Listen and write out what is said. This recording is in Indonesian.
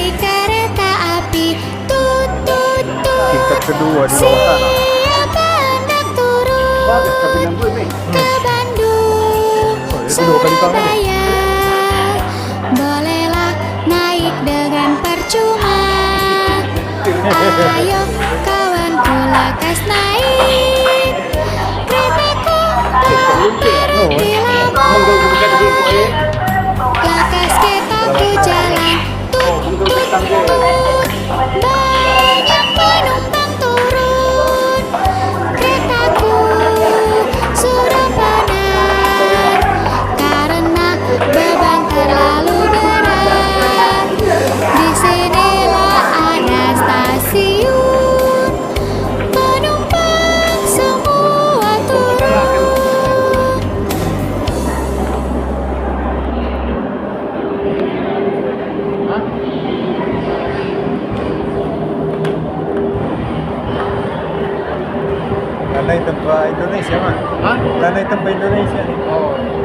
naik kereta api. Tut tut tut. Tingkat kedua di bawah tanah. Siapa hendak turun ke Bandung, Itu 2 kali tangan ya? Surabaya? Bolehlah naik dengan percuma. Ayo kawanku lekas naik keretaku tak berhenti lama. Lekas keretaku jalan. Tut tut tut. Banyak penumpang turun. Keretaku suruh benar karena beban terlalu berat. Disinilah ada stasiun, penumpang semua turun. Lanai tempat Indonesia mah. Lanai tempat Indonesia. Oh.